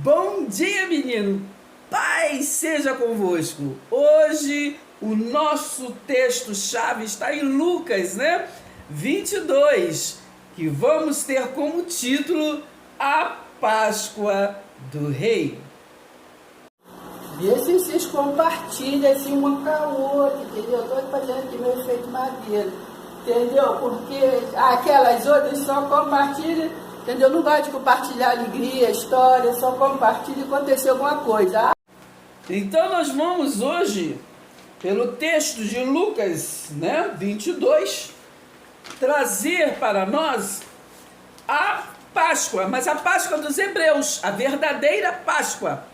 Bom dia, menino! Paz seja convosco! Hoje o nosso texto-chave está em Lucas, 22, que vamos ter como título A Páscoa do Rei. Vê se vocês compartilham assim uma com a outra, entendeu? Estou fazendo aqui meu efeito madeira, entendeu? Porque aquelas outras só compartilham, entendeu? Não gosto de compartilhar alegria, história, só compartilha quando acontecer alguma coisa. Então nós vamos hoje, pelo texto de Lucas, 22, trazer para nós a Páscoa, mas a Páscoa dos hebreus, a verdadeira Páscoa,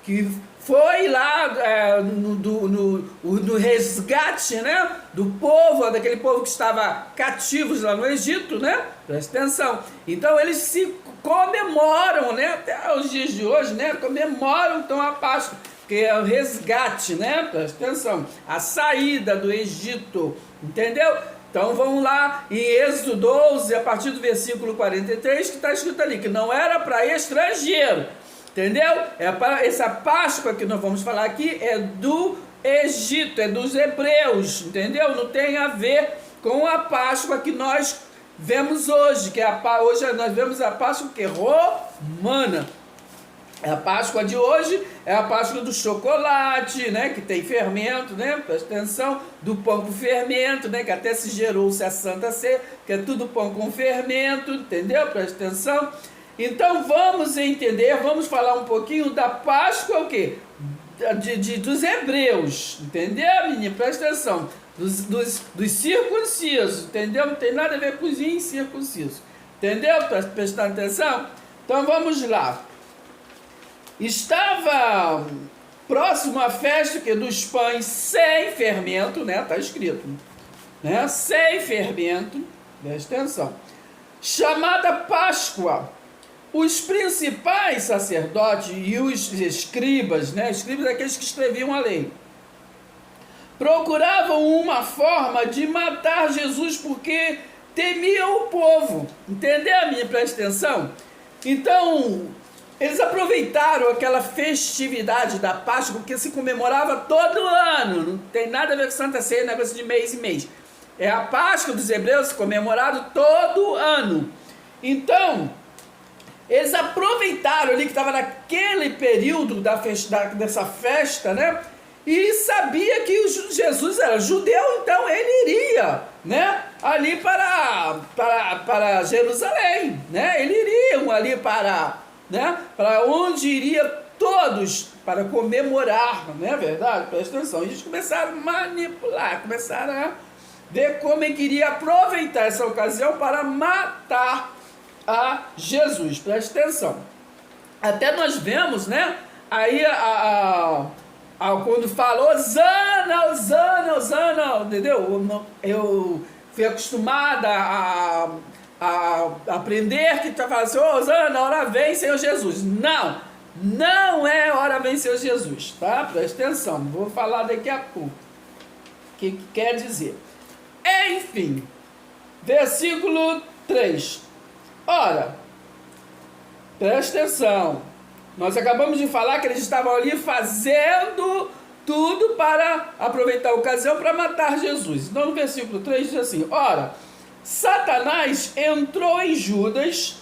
que foi lá no resgate, do povo, daquele povo que estava cativos lá no Egito, Presta atenção. Então eles se comemoram, até os dias de hoje, comemoram então a Páscoa, que é o resgate, Presta atenção, a saída do Egito, entendeu? Então vamos lá em Êxodo 12, a partir do versículo 43, que está escrito ali, que não era para estrangeiro, entendeu? Essa Páscoa que nós vamos falar aqui é do Egito, é dos hebreus, entendeu? Não tem a ver com a Páscoa que nós vemos hoje, que hoje nós vemos a Páscoa que é romana. A Páscoa de hoje é a Páscoa do chocolate, que tem fermento, presta atenção, do pão com fermento, que até se gerou-se a Santa Ceia, que é tudo pão com fermento, entendeu? Presta atenção. Então vamos entender, vamos falar um pouquinho da Páscoa, o quê? Dos hebreus, entendeu, menino? Presta atenção, dos circuncisos, entendeu? Não tem nada a ver com os incircuncisos, entendeu? Prestando atenção? Então vamos lá. Estava próximo à festa dos pães sem fermento, está escrito, sem fermento, presta atenção, chamada Páscoa. Os principais sacerdotes e os escribas, escribas aqueles que escreviam a lei, procuravam uma forma de matar Jesus porque temiam o povo, entendeu, minha? Presta atenção. Então eles aproveitaram aquela festividade da Páscoa, porque se comemorava todo ano, não tem nada a ver com Santa Ceia, negócio de mês em mês. É a Páscoa dos hebreus comemorado todo ano. Então, eles aproveitaram ali que estava naquele período dessa festa, e sabia que Jesus era judeu, então ele iria, ali para Jerusalém, Eles iriam ali para onde iria todos para comemorar, não é verdade? Presta atenção. Eles começaram a manipular, começaram a ver como ele queria aproveitar essa ocasião para matar a Jesus. Presta atenção. Até nós vemos, aí quando falou Osana, Osana, Osana, entendeu? Eu fui acostumada a aprender que está falando assim, Osana, hora vem, Senhor Jesus. Não é hora vem, Senhor Jesus, tá? Presta atenção, vou falar daqui a pouco o que quer dizer. Enfim, versículo 3. Ora, presta atenção, nós acabamos de falar que eles estavam ali fazendo tudo para aproveitar a ocasião para matar Jesus. Então no versículo 3 diz assim, ora, Satanás entrou em Judas,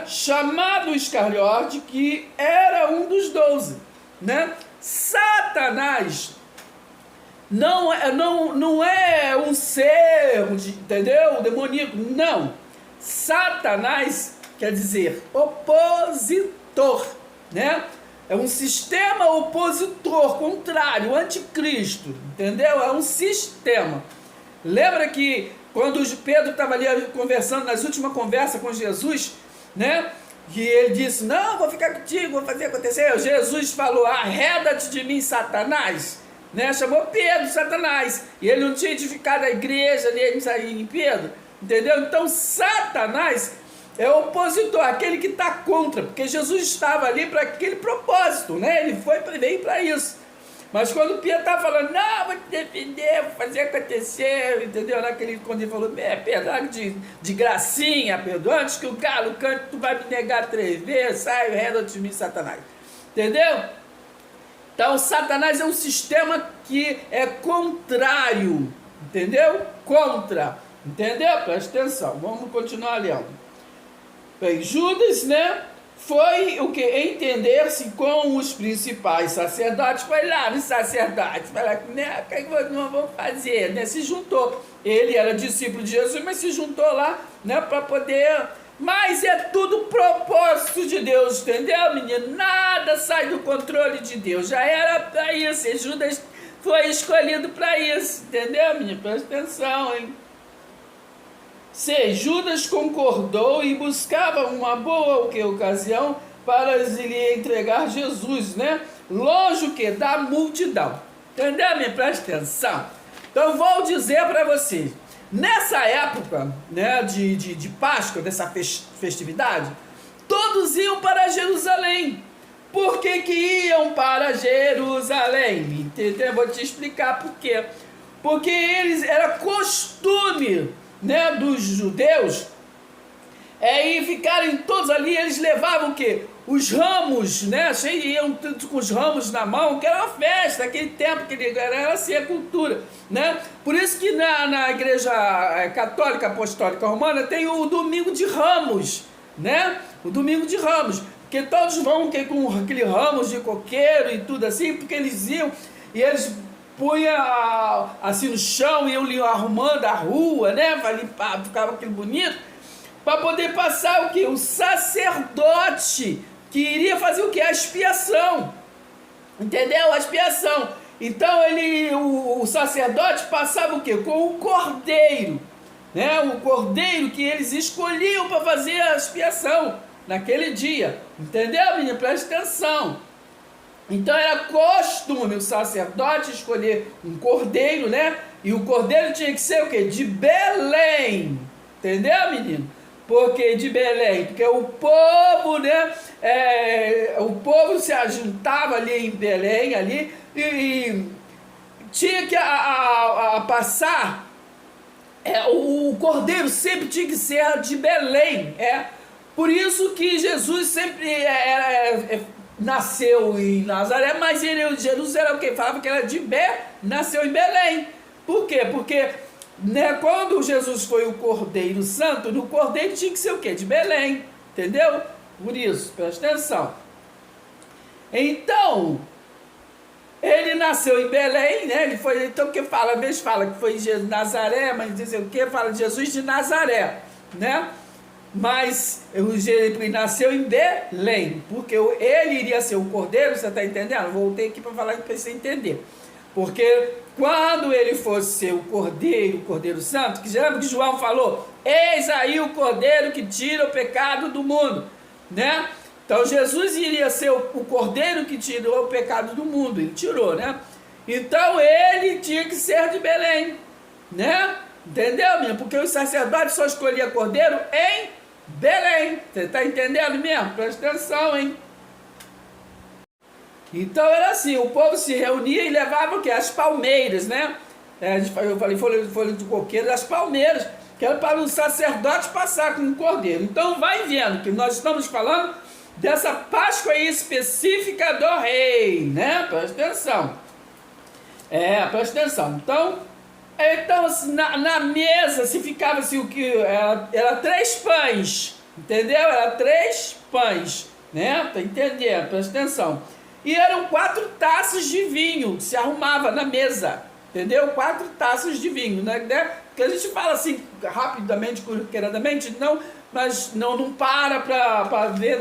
chamado Iscariote, que era um dos 12, Satanás não é um ser, entendeu? Demoníaco, não. Satanás quer dizer opositor, É um sistema opositor, contrário, anticristo, entendeu? É um sistema. Lembra que quando Pedro estava ali conversando, nas últimas conversas com Jesus, que ele disse, não, vou ficar contigo, vou fazer acontecer. Jesus falou, arreda-te de mim, Satanás, chamou Pedro, Satanás, e ele não tinha edificado a igreja ali em Pedro, entendeu? Então Satanás é o opositor, aquele que está contra, porque Jesus estava ali para aquele propósito, ele veio para isso. Mas quando Pedro estava falando, não, vou te defender, vou fazer acontecer, entendeu? Quando ele falou, Pedro, de gracinha, Pedro, antes que o galo cante, tu vai me negar 3 vezes, sai, reda de mim, Satanás. Entendeu? Então, Satanás é um sistema que é contrário, entendeu? Contra, entendeu? Presta atenção, vamos continuar lendo. Bem, Judas, né? Foi o que? Entender-se com os principais sacerdotes. Foi lá nos sacerdotes. Falou, né? O que nós vamos fazer? Né? Se juntou. Ele era discípulo de Jesus, mas se juntou lá, né? Para poder. Mas é tudo propósito de Deus, entendeu, menino? Nada sai do controle de Deus. Já era para isso. E Judas foi escolhido para isso, entendeu, menino? Presta atenção, hein? Judas concordou e buscava uma boa ocasião para lhe entregar Jesus, né? Longe o que? Da multidão. Entendeu, minha? Presta atenção. Então, vou dizer para vocês. Nessa época, né, de Páscoa, dessa festividade, todos iam para Jerusalém. Por que iam para Jerusalém? Entendeu? Vou te explicar por quê. Porque era costume, né, dos judeus, e ficarem todos ali. Eles levavam o quê? Os ramos, né, iam com os ramos na mão, que era uma festa, aquele tempo que era assim a cultura, né? Por isso que na igreja católica apostólica romana tem o domingo de Ramos, né? O domingo de Ramos, porque todos vão com aquele ramos de coqueiro e tudo assim, porque eles iam e eles punha assim no chão, iam arrumando a rua, né, para limpar, ficava aquilo bonito, para poder passar o que? O sacerdote, que iria fazer o que? A expiação, entendeu? A expiação. Então o sacerdote passava o que? Com o cordeiro, né, o cordeiro que eles escolhiam para fazer a expiação naquele dia, entendeu, menina? Presta atenção. Então era costume o sacerdote escolher um cordeiro, né? E o cordeiro tinha que ser o quê? De Belém. Entendeu, menino? Por que de Belém? Porque o povo, né? O povo se ajuntava ali em Belém, ali, e tinha que passar. O cordeiro sempre tinha que ser de Belém. Por isso que Jesus sempre nasceu em Nazaré, mas ele, Jesus era o que? Falava que era nasceu em Belém. Por quê? Porque, né, quando Jesus foi o Cordeiro Santo, no Cordeiro tinha que ser o quê? De Belém, entendeu? Por isso, presta atenção. Então, ele nasceu em Belém, né? Ele foi, então, que fala, às vezes fala que foi de Nazaré, mas dizem o quê? Fala de Jesus de Nazaré, né? Mas ele nasceu em Belém, porque ele iria ser o cordeiro, você está entendendo? Voltei aqui para falar para você entender. Porque quando ele fosse ser o Cordeiro Santo, que lembra que João falou, eis aí o Cordeiro que tira o pecado do mundo, né? Então Jesus iria ser o Cordeiro que tirou o pecado do mundo, ele tirou, né? Então ele tinha que ser de Belém, né? Entendeu, minha? Porque os sacerdotes só escolhiam cordeiro em Belém. Você está entendendo mesmo? Presta atenção, hein? Então era assim, o povo se reunia e levava o quê? As palmeiras, né? Eu falei folha de coqueiro, as palmeiras, que era para o sacerdote passar com o cordeiro. Então vai vendo que nós estamos falando dessa Páscoa específica do rei, né? Presta atenção. Presta atenção. Então na mesa se ficava assim, o que? Era 3 pães, entendeu? Era 3 pães, né? Tá entendendo? Presta atenção. E eram 4 taças de vinho que se arrumava na mesa, entendeu? 4 taças de vinho, né? Porque a gente fala assim, rapidamente, corriqueiramente, não, mas não para ver,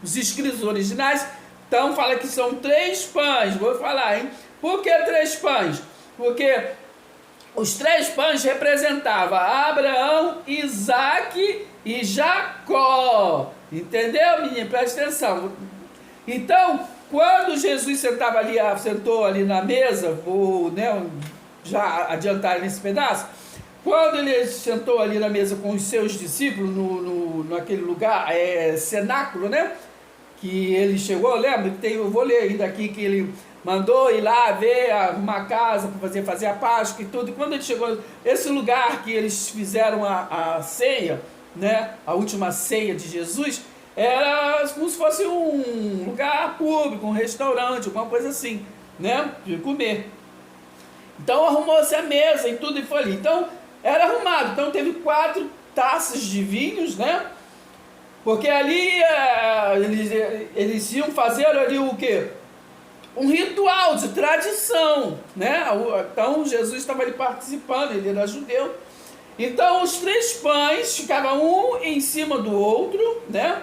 nos escritos originais. Então fala que são 3 pães, vou falar, hein? Por que 3 pães? Porque os 3 pães representavam Abraão, Isaac e Jacó. Entendeu, menino? Presta atenção. Então, quando Jesus sentou ali na mesa, vou, né, já adiantar nesse pedaço, quando ele sentou ali na mesa com os seus discípulos, naquele lugar, cenáculo, né? Que ele chegou, lembra? Eu vou ler ainda aqui que ele mandou ir lá ver uma casa para fazer a Páscoa e tudo. E quando ele chegou, esse lugar que eles fizeram a ceia, né, a última ceia de Jesus, era como se fosse um lugar público, um restaurante, alguma coisa assim, né, de comer. Então arrumou-se a mesa e tudo e foi ali. Então era arrumado. Então teve 4 taças de vinhos, né? Porque ali eles iam fazer ali o quê? Um ritual de tradição, né? Então Jesus estava ali participando, ele era judeu. Então os 3 pães ficavam um em cima do outro, né?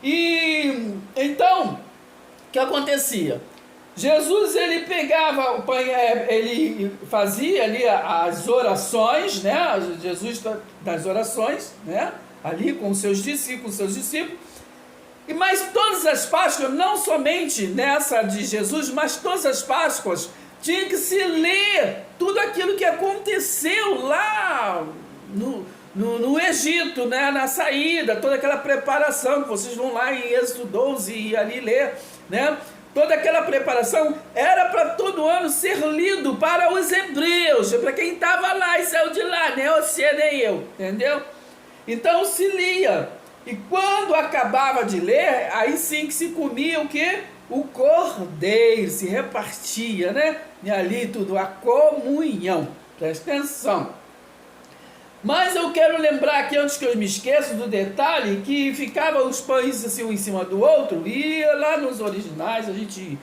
E então o que acontecia? Jesus, ele pegava o pão, ele fazia ali as orações, né? Jesus das orações, né? Ali com os seus discípulos, mas todas as Páscoas, não somente nessa de Jesus, mas todas as Páscoas, tinha que se ler tudo aquilo que aconteceu lá no Egito, né? Na saída, toda aquela preparação, que vocês vão lá em Êxodo 12 e ali ler, né? Toda aquela preparação era para todo ano ser lido para os hebreus, para quem estava lá e saiu de lá, nem você nem eu, entendeu? Então se lia, e quando acabava de ler, aí sim que se comia o quê? O cordeiro, se repartia, né? E ali tudo, a comunhão, presta atenção. Mas eu quero lembrar aqui, antes que eu me esqueça do detalhe, que ficava os pães assim um em cima do outro, e lá nos originais a gente,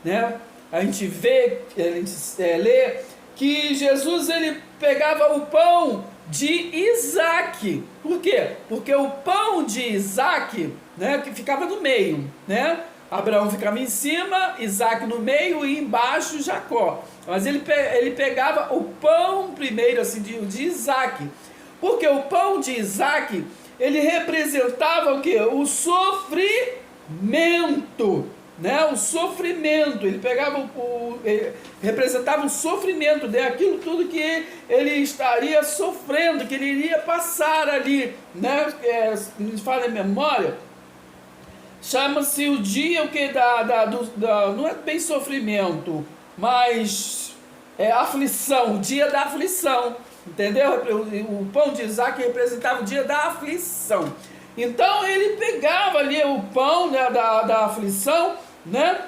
né, a gente vê, a gente lê, que Jesus ele pegava o pão de Isaac. Por quê? Porque o pão de Isaac, né, que ficava no meio, né? Abraão ficava em cima, Isaac no meio e embaixo Jacó. Mas ele pegava o pão primeiro assim de Isaac. Porque o pão de Isaac, ele representava o quê? O sofrimento, né? O sofrimento. Ele pegava ele representava o sofrimento, né? Aquilo tudo que ele estaria sofrendo, que ele iria passar ali, né? Me fala em memória. Chama-se o dia o que não é bem sofrimento, mas é aflição, o dia da aflição, entendeu? O pão de Isaac representava o dia da aflição. Então ele pegava ali o pão, né, da aflição, né,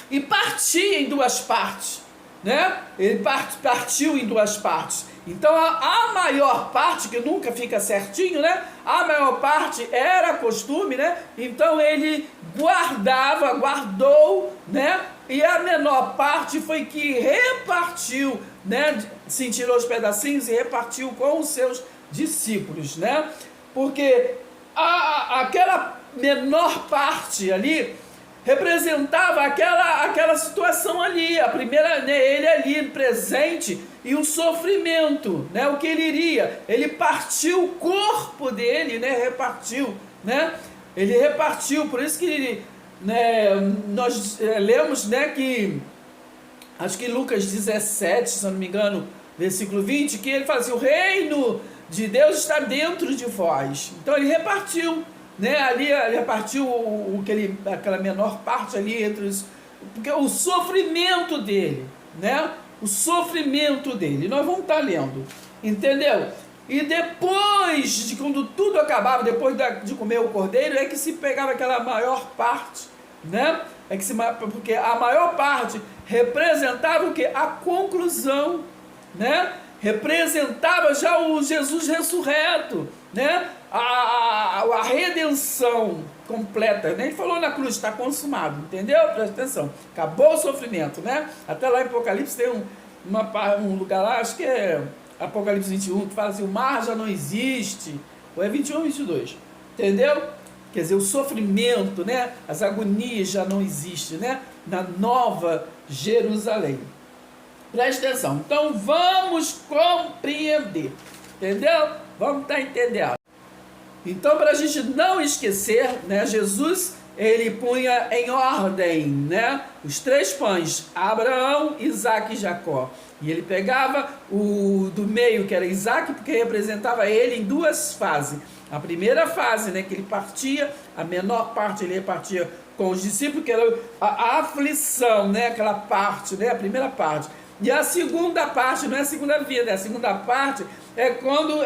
e partia em 2 partes, né? Ele partiu em 2 partes. Então a maior parte, que nunca fica certinho, né? A maior parte era costume, né? Então ele guardou, né? E a menor parte foi que repartiu, né? Se tirou os pedacinhos e repartiu com os seus discípulos, né? Porque aquela menor parte ali representava aquela situação ali, a primeira, né, ele ali presente, e o sofrimento, né, o que ele iria, ele partiu o corpo dele, né, repartiu, né, ele repartiu, por isso que, né, nós lemos, né, que, acho que Lucas 17, se não me engano, versículo 20, que ele fala assim, o reino de Deus está dentro de vós, então ele repartiu, né, ali ele repartiu aquela menor parte ali entre os, porque o sofrimento dele, né, o sofrimento dele, nós vamos estar lendo, entendeu? E depois de quando tudo acabava, depois de comer o cordeiro, é que se pegava aquela maior parte, né, porque a maior parte representava o que? A conclusão, né, representava já o Jesus ressurreto, né, a redenção completa, né? Ele falou na cruz, está consumado, entendeu? Presta atenção, acabou o sofrimento, né? Até lá em Apocalipse tem um lugar lá, acho que é Apocalipse 21, que fala assim, o mar já não existe, ou é 21 ou 22, entendeu? Quer dizer, o sofrimento, né? As agonias já não existem, né? Na Nova Jerusalém. Presta atenção, então vamos compreender, entendeu? Vamos estar entendendo. Então, para a gente não esquecer, né, Jesus ele punha em ordem, né, os 3 pães, Abraão, Isaque e Jacó. E ele pegava o do meio, que era Isaque, porque representava ele em 2 fases. A primeira fase, né, que ele partia, a menor parte ele repartia com os discípulos, que era a aflição, né, aquela parte, né, a primeira parte. E a segunda parte não é a segunda vida, a segunda parte é quando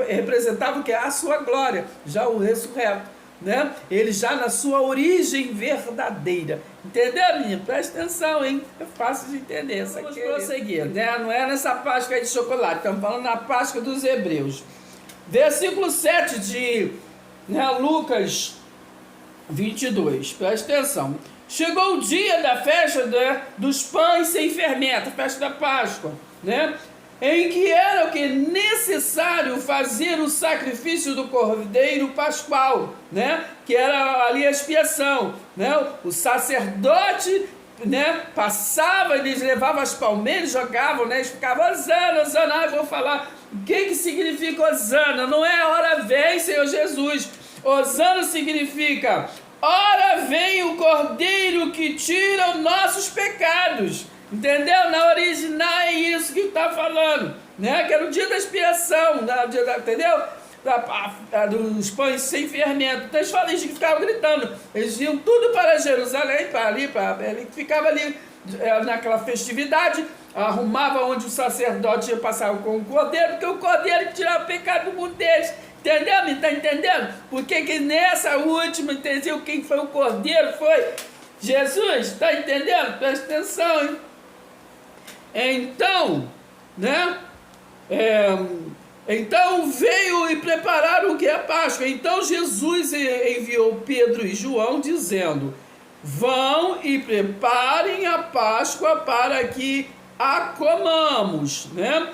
representava o que? A sua glória, já o ressurreto, né? Ele já na sua origem verdadeira. Entendeu, menino? Presta atenção, hein? É fácil de entender. Vamos prosseguir, né? Não é nessa Páscoa aí de chocolate, estamos falando na Páscoa dos Hebreus. Versículo 7 de, né, Lucas 22, presta atenção. Chegou o dia da festa, né, dos pães sem fermento, festa da Páscoa, né? Em que era o que necessário fazer o sacrifício do cordeiro pascual, né? Que era ali a expiação, né? O sacerdote, né, passava, eles levavam as palmeiras, jogavam, né? Eles ficavam Hosana, Hosana. Eu vou falar o que significa Hosana. Não é hora vem, Senhor Jesus. Hosana significa ora vem o cordeiro que tira os nossos pecados. Entendeu? Na original é isso que está falando, né? Que era o dia da expiação, entendeu? Dos pães sem fermento. Então os fariseus ficavam gritando, eles iam tudo para Jerusalém, ele ficava ali naquela festividade, arrumava onde o sacerdote ia passar com o cordeiro, porque o cordeiro tirava o pecado do mundo deles. Entendeu? Me está entendendo? Porque que nessa última, entendeu? Quem foi o cordeiro foi Jesus. Está entendendo? Presta atenção, hein? Então, né? Então veio e prepararam o que é a Páscoa. Então Jesus enviou Pedro e João dizendo: vão e preparem a Páscoa para que a comamos, né?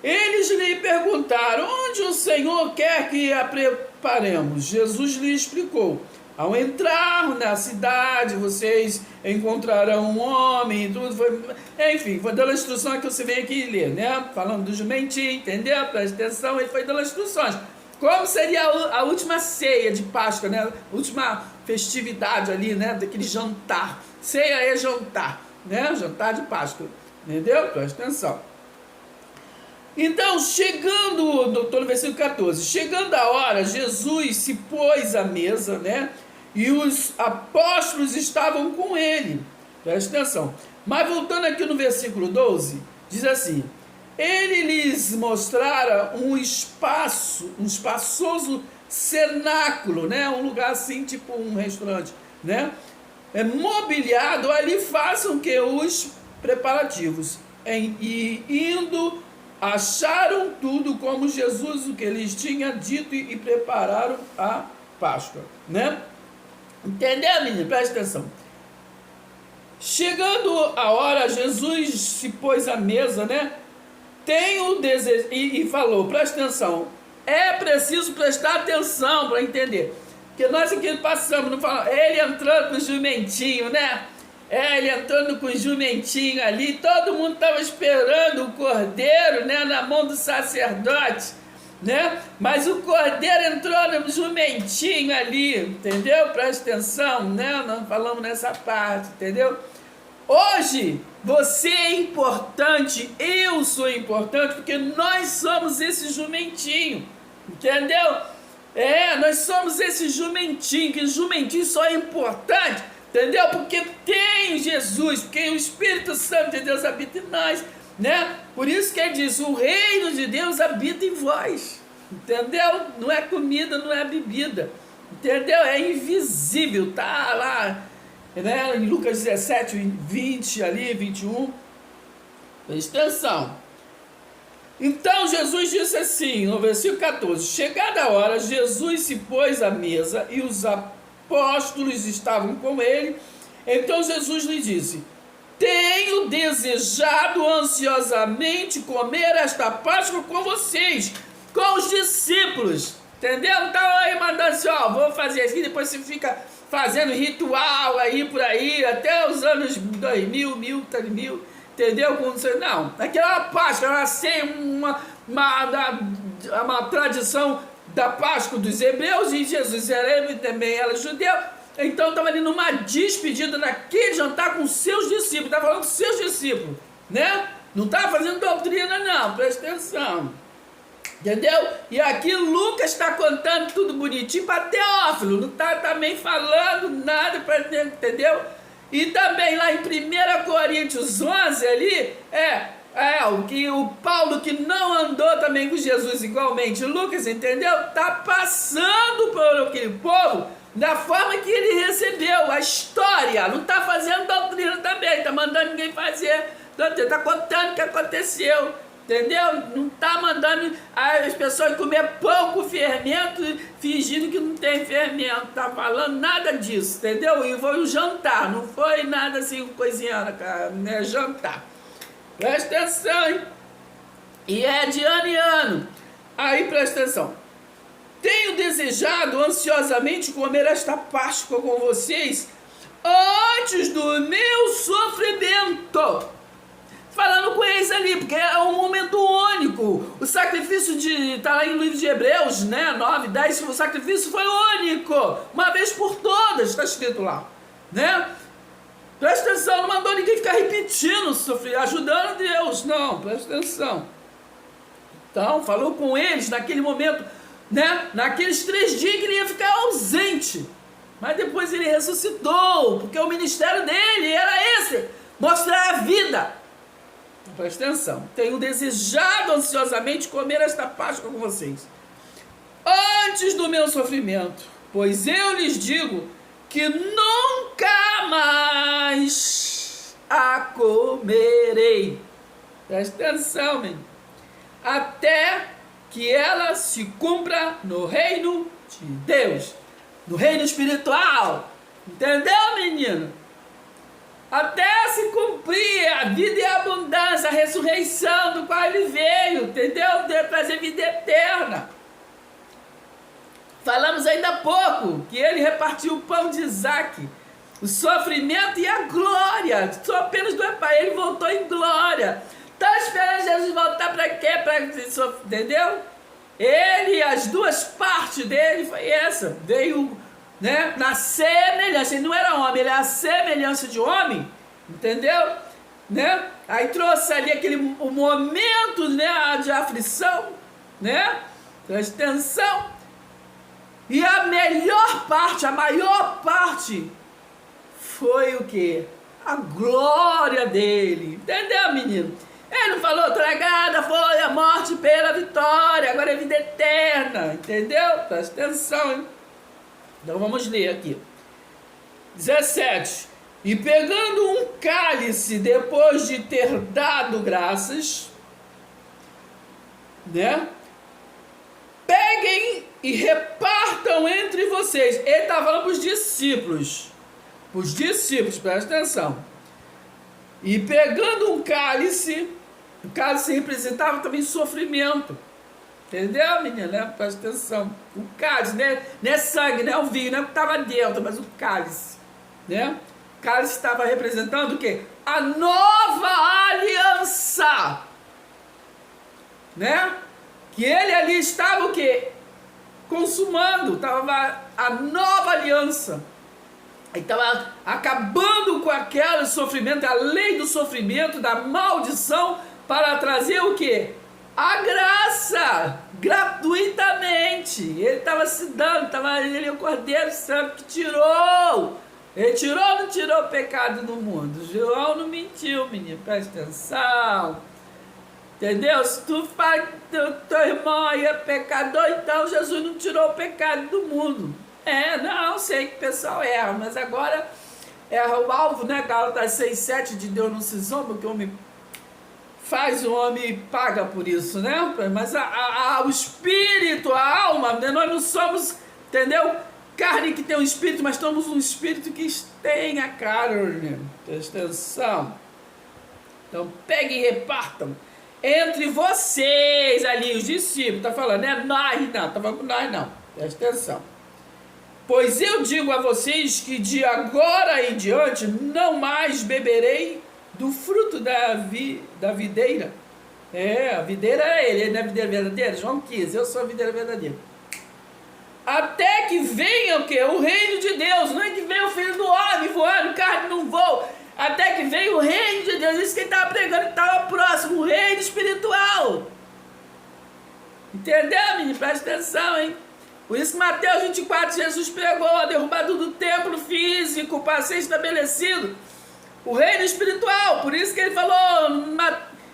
Eles lhe perguntaram: onde o Senhor quer que a preparemos? Jesus lhe explicou: ao entrar na cidade, vocês encontrarão um homem e tudo. Enfim, foi dando instrução que você vem aqui ler, né? Falando do jumentinho, entendeu? Presta atenção, ele foi dando instruções. Como seria a última ceia de Páscoa, né? A última festividade ali, né? Daquele jantar. Ceia é jantar, né? Jantar de Páscoa, entendeu? Presta atenção. Então, estou no versículo 14, chegando a hora, Jesus se pôs à mesa, né? E os apóstolos estavam com ele. Presta atenção. Mas voltando aqui no versículo 12, diz assim: ele lhes mostrara um espaçoso cenáculo, né? Um lugar assim, tipo um restaurante, né? Mobiliado, ali façam que os preparativos. E indo, acharam tudo como Jesus o que lhes tinha dito e prepararam a Páscoa, né? Entendeu, menino? Presta atenção. Chegando a hora, Jesus se pôs à mesa, né? Tem o desejo, e falou, presta atenção, é preciso prestar atenção para entender, porque nós aqui passamos, não falamos, ele entrando com o jumentinho, né? Ele entrando com o jumentinho ali, todo mundo estava esperando o cordeiro, né, na mão do sacerdote, né? Mas o cordeiro entrou no jumentinho ali, entendeu? Presta atenção, né? Nós falamos nessa parte, entendeu? Hoje, você é importante, eu sou importante, porque nós somos esse jumentinho, entendeu? Nós somos esse jumentinho, que o jumentinho só é importante, entendeu? Porque tem Jesus, porque o Espírito Santo de Deus habita em nós, né? Por isso que ele diz, o reino de Deus habita em vós, entendeu? Não é comida, não é bebida, entendeu? É invisível, tá lá, né? Em Lucas 17, 20 ali, 21, presta atenção. Então Jesus disse assim, no versículo 14, chegada a hora, Jesus se pôs à mesa e os apóstolos estavam com ele. Então Jesus lhe disse, tenho desejado ansiosamente comer esta Páscoa com vocês, com os discípulos, entendeu? Então aí mandando assim, ó, vou fazer isso, depois você fica fazendo ritual aí por aí, até os anos 2000, 1000, entendeu? Não, aquela Páscoa, ela tem uma tradição da Páscoa dos hebreus, e Jesus era também era judeu, Então estava ali numa despedida naquele jantar com seus discípulos, estava falando com seus discípulos, né? Não estava fazendo doutrina não, presta atenção. Entendeu? E aqui Lucas está contando tudo bonitinho para Teófilo, não está também falando nada para ele, entendeu? E também lá em 1 Coríntios 11 ali, o Paulo que não andou também com Jesus igualmente, Lucas, entendeu? Está passando por aquele povo da forma que ele recebeu, a história, não está fazendo doutrina também, está mandando ninguém fazer doutrina, está contando o que aconteceu. Entendeu? Não está mandando as pessoas comer pão com fermento, fingindo que não tem fermento. Tá falando nada disso, entendeu? E foi um jantar, não foi nada assim, coisinha, cara, né? Jantar. Presta atenção, hein? E é de ano em ano. Aí, presta atenção. Tenho desejado ansiosamente comer esta Páscoa com vocês antes do meu sofrimento. Falando com eles ali, porque é um momento único. O sacrifício está lá em livro de Hebreus, né, 9, 10, o sacrifício foi único, uma vez por todas, está escrito lá, né? Presta atenção, não mandou ninguém ficar repetindo, ajudando Deus, não, presta atenção. Então, falou com eles naquele momento, né, naqueles 3 dias que ele ia ficar ausente, mas depois ele ressuscitou, porque o ministério dele era esse, mostrar a vida. Presta atenção. Tenho desejado ansiosamente comer esta Páscoa com vocês antes do meu sofrimento, pois eu lhes digo que nunca mais a comerei. Presta atenção, menino. Até que ela se cumpra no reino de Deus, no reino espiritual. Entendeu, menino? Até se cumprir a vida e a abundância, a ressurreição do qual ele veio, entendeu? De trazer vida eterna. Falamos ainda há pouco que ele repartiu o pão de Isaac, o sofrimento e a glória. Só apenas do Pai, ele voltou em glória. Está esperando Jesus voltar para quê? Entendeu? Ele, as duas partes dele foi essa. Veio, né, na semelhança, ele não era homem, ele era a semelhança de homem, entendeu? Né? Aí trouxe ali o momento, né, de aflição, né? Presta atenção. E a melhor parte, a maior parte, foi o quê? A glória dele, entendeu, menino? Ele não falou, tragada foi a morte pela vitória, agora é vida eterna, entendeu? Presta atenção, hein? Então vamos ler aqui. 17. E pegando um cálice, depois de ter dado graças, né? Peguem e repartam entre vocês. Ele está falando para os discípulos. Para os discípulos, presta atenção. E pegando um cálice, o cálice representava também sofrimento. Entendeu, menina? Presta atenção. O cálice, né? Não é sangue, não é o vinho, não é o que estava dentro, mas o cálice, né? O cálice estava representando o quê? A nova aliança, né? Que ele ali estava o quê? Consumando, estava a nova aliança. Ele estava acabando com aquele sofrimento, a lei do sofrimento, da maldição, para trazer o quê? A graça, gratuitamente. Ele estava se dando, ele é o Cordeiro Santo que tirou. Ele tirou ou não tirou o pecado do mundo? João não mentiu, menino, presta atenção. Entendeu? Se tu fala que teu irmão aí é pecador, então Jesus não tirou o pecado do mundo. Não, sei que o pessoal erra, mas agora erra o alvo, né? Gálatas 6,7, de Deus não se zomba, que o homem faz, o homem paga por isso, né? Mas o espírito, a alma, né? Nós não somos, entendeu? Carne que tem um espírito, mas somos um espírito que tem a carne. Presta atenção. Então, peguem e repartam entre vocês ali, os discípulos. Tá falando, né? Nós não, tá falando nós não. Presta atenção. Pois eu digo a vocês que de agora em diante não mais beberei do fruto da videira. A videira é ele não é a videira verdadeira? João 15, eu sou a videira verdadeira. Até que venha o quê? O reino de Deus. Não é que venha veio o Filho do Homem voando, carne não voa. Até que veio o reino de Deus. Isso que ele estava pregando, que estava próximo, o reino espiritual. Entendeu, menino? Presta atenção, hein? Por isso que Mateus 24, Jesus pregou a derrubada do templo físico para ser estabelecido o reino espiritual. Por isso que ele falou,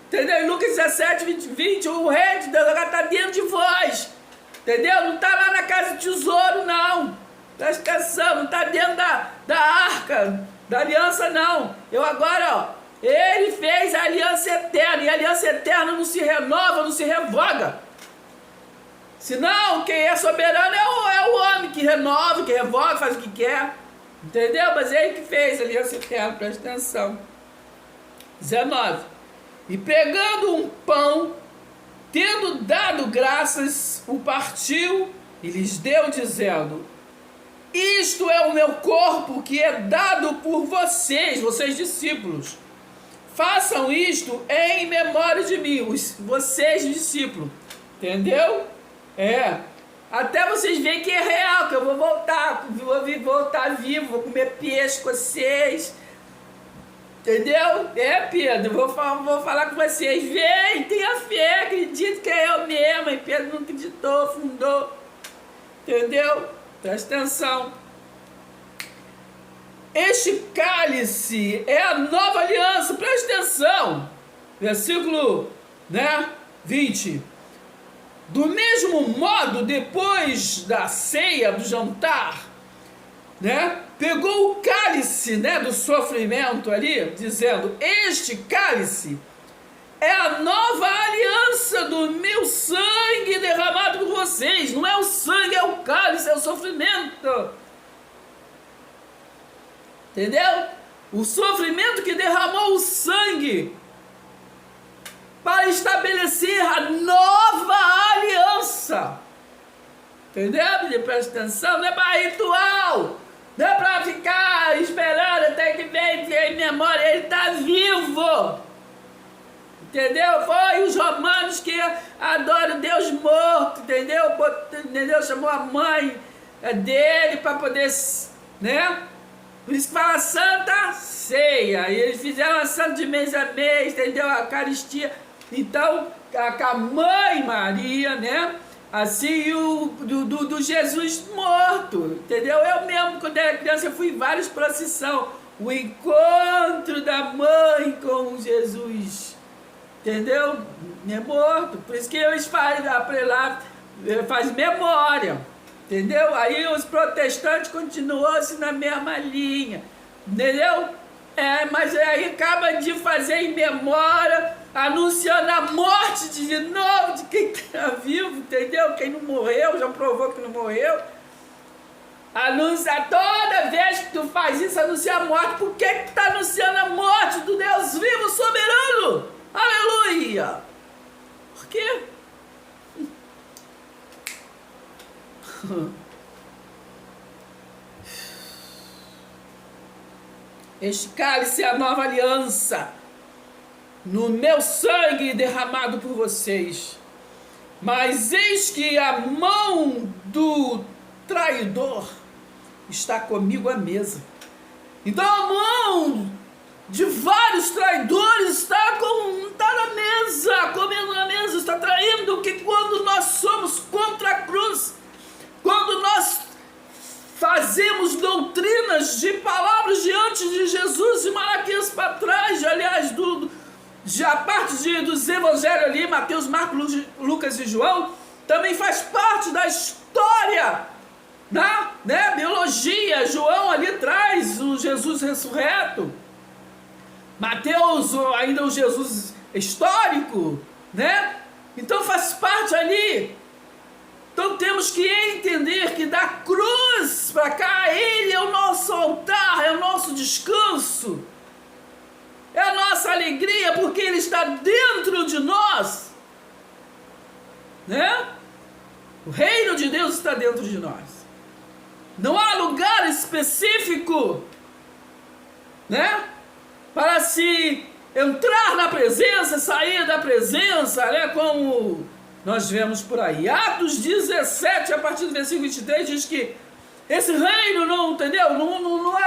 entendeu? Em Lucas 17, 20, o reino de Deus agora está dentro de vós. Entendeu? Não está lá na casa de tesouro, não. Presta atenção, não está dentro da arca, da aliança, não. Eu agora, ó, ele fez a aliança eterna. E a aliança eterna não se renova, não se revoga. Senão, quem é soberano é o homem que renova, que revoga, faz o que quer. Entendeu? Mas é ele que fez a aliança eterna, presta atenção. 19. E pegando um pão, tendo dado graças, o partiu e lhes deu, dizendo: isto é o meu corpo que é dado por vocês, vocês discípulos. Façam isto em memória de mim, vocês discípulos. Entendeu? Até vocês verem que é real, que eu vou voltar vivo, vou comer peixe com vocês. Entendeu? Pedro, vou falar com vocês. Vem, tenha fé, acredite que é eu mesmo. E Pedro não acreditou, fundou. Entendeu? Presta atenção. Este cálice é a nova aliança. Presta atenção. Versículo 20. Do mesmo modo, depois da ceia, do jantar, pegou o cálice, do sofrimento ali, dizendo: este cálice é a nova aliança do meu sangue derramado por vocês. Não é o sangue, é o cálice, é o sofrimento. Entendeu? O sofrimento que derramou o sangue para estabelecer a nova aliança. Entendeu? Presta atenção, não é para ritual, não é para ficar esperando até que vem em memória, ele está vivo. Entendeu? Foi os romanos que adoram Deus morto, entendeu? Chamou a mãe dele para poder, Por isso que fala Santa Ceia. E eles fizeram a Santa de mês a mês, entendeu? A Eucaristia. Então, com a mãe Maria, assim, do Jesus morto, entendeu? Eu mesmo, quando era criança, eu fui em várias procissões. O encontro da mãe com Jesus, entendeu? É morto. Por isso que eles faz memória, entendeu? Aí os protestantes continuam-se na mesma linha, entendeu? Mas aí acaba de fazer em memória, anunciando a morte de novo de quem está vivo, entendeu? Quem não morreu, já provou que não morreu. Anuncia, toda vez que tu faz isso, anuncia a morte. Por que tu está anunciando a morte do Deus vivo, soberano? Aleluia! Por quê? Este cálice é a nova aliança, no meu sangue derramado por vocês. Mas eis que a mão do traidor está comigo à mesa. Então a mão de vários traidores está na mesa, comendo na mesa, está traindo, que quando nós somos contra a cruz, quando nós fazemos doutrinas de palavras diante de Jesus, e Malaquias para trás, aliás, a parte dos evangelhos ali, Mateus, Marcos, Lucas e João, também faz parte da história, biologia. João ali traz o Jesus ressurreto, Mateus ainda o Jesus histórico, então faz parte ali. Então temos que entender que da cruz para cá, ele é o nosso altar, é o nosso descanso, é a nossa alegria, porque ele está dentro de nós, O reino de Deus está dentro de nós. Não há lugar específico, para se entrar na presença, sair da presença, como nós vemos por aí. Atos 17, a partir do versículo 23, diz que esse reino não, entendeu? Não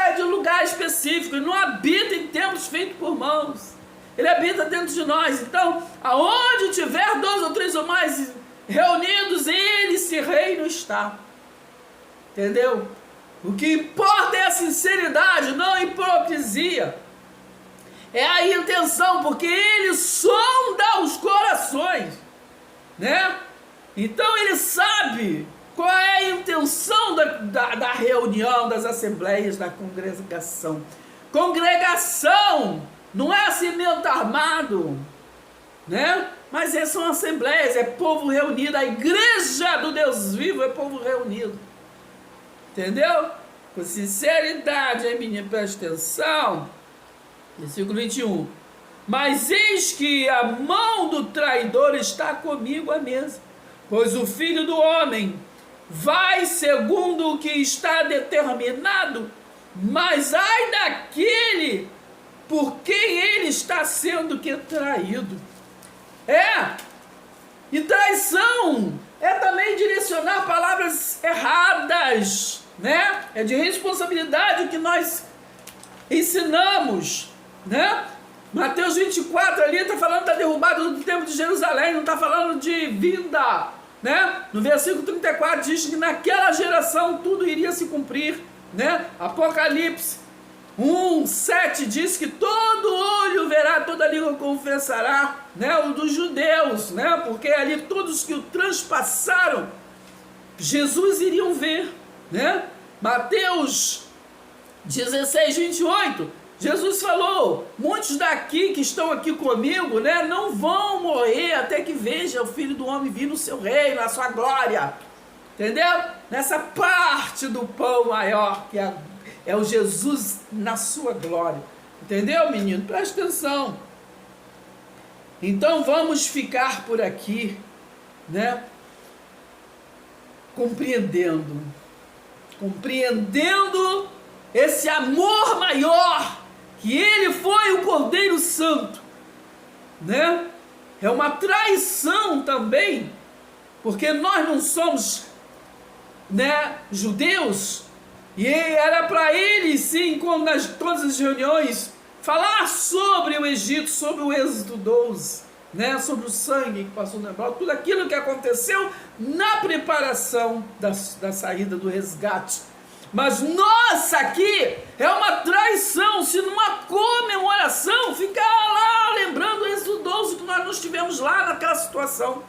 específico, ele não habita em templos feitos por mãos. Ele habita dentro de nós. Então, aonde tiver 2 ou 3 ou mais reunidos, ele, esse reino está. Entendeu? O que importa é a sinceridade, não a hipocrisia. É a intenção, porque ele sonda os corações, né? Então ele sabe qual é a intenção da reunião, das assembleias, da congregação. Congregação não é cimento armado, né? Mas são assembleias, é povo reunido. A igreja do Deus vivo é povo reunido. Entendeu? Com sinceridade, hein, menino? Presta atenção. Versículo 21. Mas eis que a mão do traidor está comigo à mesa, pois o Filho do Homem vai segundo o que está determinado, mas ai daquele por quem ele está sendo que traído. E traição é também direcionar palavras erradas, né? É de responsabilidade que nós ensinamos, né? Mateus 24 ali está falando da derrubada do templo de Jerusalém, não está falando de vinda, né? No versículo 34 diz que naquela geração tudo iria se cumprir, né? Apocalipse 1:7 diz que todo olho verá, toda língua confessará, né? O dos judeus, né? Porque ali todos que o transpassaram Jesus iriam ver, né? Mateus 16:28, Jesus falou: muitos daqui que estão aqui comigo, né, não vão morrer até que veja o Filho do Homem vir no seu reino, na sua glória. Entendeu? Nessa parte do pão maior, que é o Jesus na sua glória. Entendeu, menino? Presta atenção. Então vamos ficar por aqui, né? Compreendendo esse amor maior, que ele foi o Cordeiro Santo, né? É uma traição também, porque nós não somos, né, judeus, e era para ele, sim, como nas todas as reuniões, falar sobre o Egito, sobre o Êxodo 12, né, sobre o sangue que passou na Hebraica, tudo aquilo que aconteceu na preparação da saída do resgate. Mas nossa, aqui é uma traição, se numa comemoração ficar lá lembrando o Êxodo 12 que nós não estivemos lá naquela situação.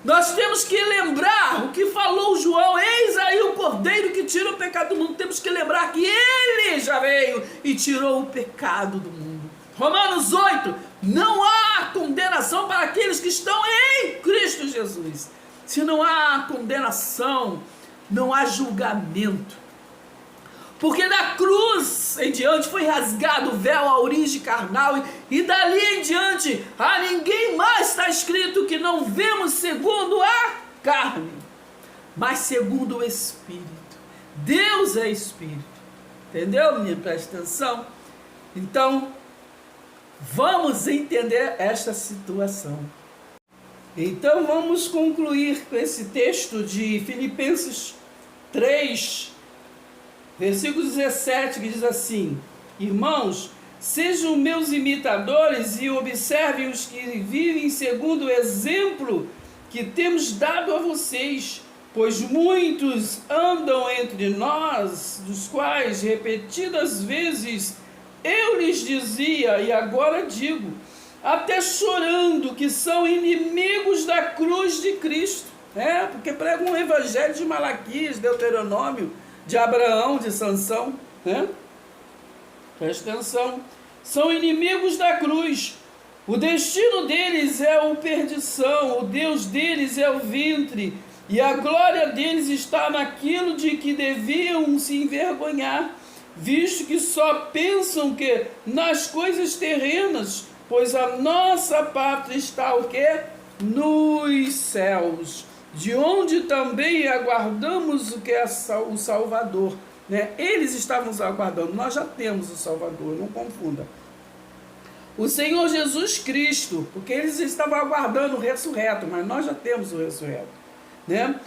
Nós temos que lembrar o que falou João: eis aí o Cordeiro que tira o pecado do mundo. Temos que lembrar que ele já veio e tirou o pecado do mundo. Romanos 8, não há condenação para aqueles que estão em Cristo Jesus. Se não há condenação, não há julgamento. Porque da cruz em diante foi rasgado o véu, a origem carnal, e dali em diante a ninguém mais está escrito que não vemos segundo a carne, mas segundo o Espírito. Deus é Espírito. Entendeu, menino? Presta atenção. Então, vamos entender esta situação. Então, vamos concluir com esse texto de Filipenses 3, versículo 17, que diz assim: irmãos, sejam meus imitadores e observem os que vivem segundo o exemplo que temos dado a vocês, pois muitos andam entre nós, dos quais repetidas vezes eu lhes dizia, e agora digo, até chorando, que são inimigos da cruz de Cristo. Porque pregam um evangelho de Malaquias, Deuteronômio, de Abraão, de Sansão, né? Presta atenção. São inimigos da cruz. O destino deles é a perdição, o Deus deles é o ventre, e a glória deles está naquilo de que deviam se envergonhar, visto que só pensam que nas coisas terrenas, pois a nossa pátria está o quê? Nos céus, de onde também aguardamos o que é o Salvador, né? Eles estavam aguardando, nós já temos o Salvador, não confunda. O Senhor Jesus Cristo, porque eles estavam aguardando o ressurreto, mas nós já temos o ressurreto, né?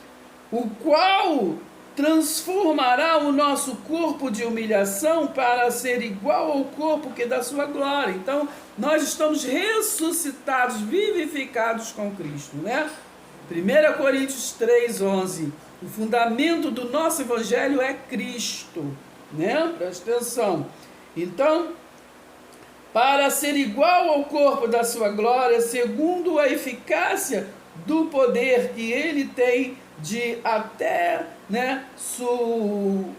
O qual transformará o nosso corpo de humilhação para ser igual ao corpo que é da sua glória. Então, nós estamos ressuscitados, vivificados com Cristo, né? 1 Coríntios 3:11. O fundamento do nosso evangelho é Cristo, né? Presta atenção. Então, para ser igual ao corpo da sua glória, segundo a eficácia do poder que ele tem de até, né,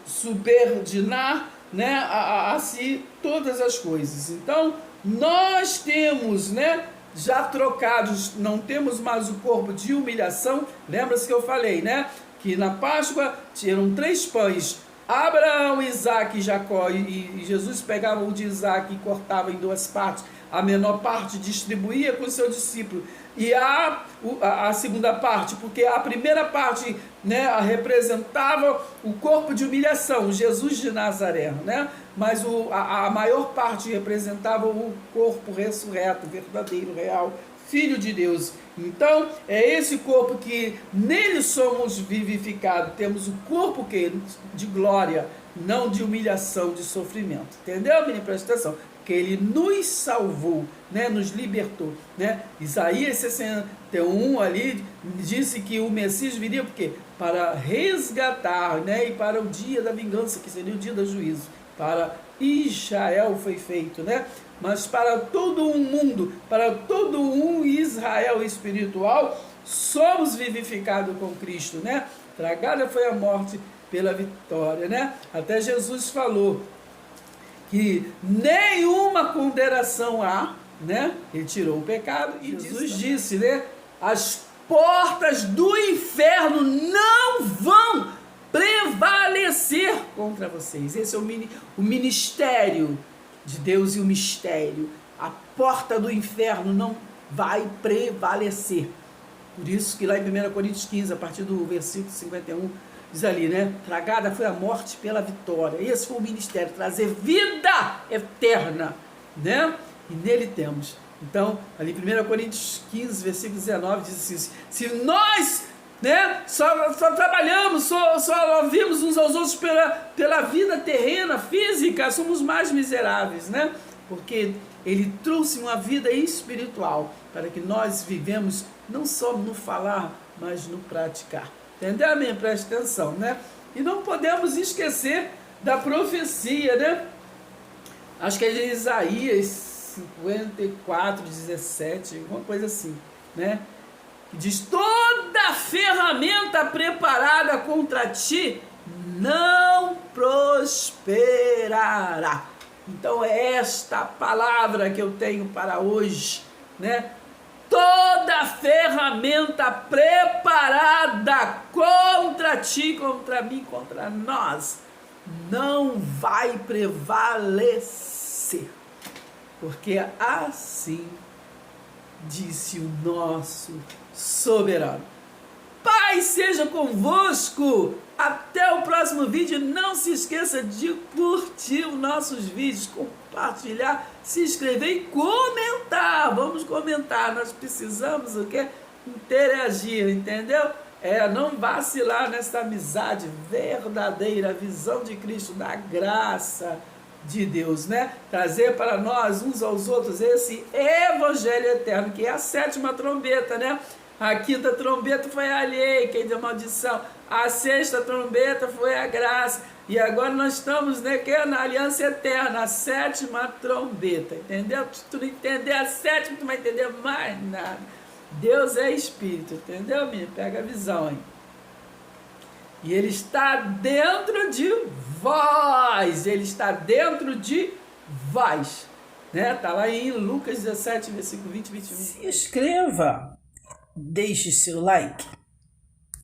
subordinar, né, a si todas as coisas. Então, nós temos, né, já trocados, não temos mais o corpo de humilhação. Lembra-se que eu falei, né, que na Páscoa tinham 3 pães, Abraão, Isaac e Jacó, e Jesus pegava o de Isaac e cortava em 2 partes, a menor parte distribuía com o seu discípulo, e a segunda parte, porque a primeira parte, né, representava o corpo de humilhação, Jesus de Nazaré, né? Mas a maior parte representava o corpo ressurreto, verdadeiro, real, Filho de Deus. Então, é esse corpo que nele somos vivificados. Temos o corpo que de glória, não de humilhação, de sofrimento. Entendeu, menino? Presta atenção. Que ele nos salvou, né? Nos libertou, né? Isaías 61 ali disse que o Messias viria porque para resgatar, né? E para o dia da vingança, que seria o dia do juízo. Para Israel foi feito, né? Mas para todo um mundo, para todo um Israel espiritual, somos vivificados com Cristo, né? Tragada foi a morte pela vitória, né? Até Jesus falou que nenhuma condenação há, né? Ele tirou o pecado e Jesus disse, né? As portas do inferno não vão prevalecer contra vocês. Esse é o ministério de Deus e o mistério. A porta do inferno não vai prevalecer. Por isso que lá em 1 Coríntios 15, a partir do versículo 51, diz ali, né? Tragada foi a morte pela vitória. Esse foi o ministério, trazer vida eterna, né? E nele temos. Então, ali em 1 Coríntios 15, versículo 19, diz assim: se nós, né, só trabalhamos, só vimos uns aos outros pela vida terrena, física, somos mais miseráveis, né? Porque ele trouxe uma vida espiritual para que nós vivemos não só no falar, mas no praticar. Entendeu, amém? Preste atenção, né? E não podemos esquecer da profecia, né? Acho que é de Isaías 54, 17, alguma coisa assim, né? Diz: toda ferramenta preparada contra ti não prosperará. Então é esta palavra que eu tenho para hoje, né? Toda ferramenta preparada contra ti, contra mim, contra nós, não vai prevalecer. Porque assim disse o nosso soberano. Pai seja convosco. Até o próximo vídeo. Não se esqueça de curtir os nossos vídeos, compartilhar, se inscrever e comentar. Vamos comentar. Nós precisamos o quê? Interagir, entendeu? Não vacilar nessa amizade verdadeira, a visão de Cristo, da graça de Deus, né? Trazer para nós uns aos outros esse evangelho eterno, que é a 7ª trombeta, né? A 5ª trombeta foi a lei, que é de maldição. A 6ª trombeta foi a graça. E agora nós estamos, né, que é na aliança eterna, a 7ª trombeta, entendeu? Se tu não entender a 7ª, tu não vai entender mais nada. Deus é espírito, entendeu, menino? Pega a visão, hein? E ele está dentro de vós. Ele está dentro de vós. Né? Está lá em Lucas 17, versículo 20 e 21. Se inscreva. Deixe seu like.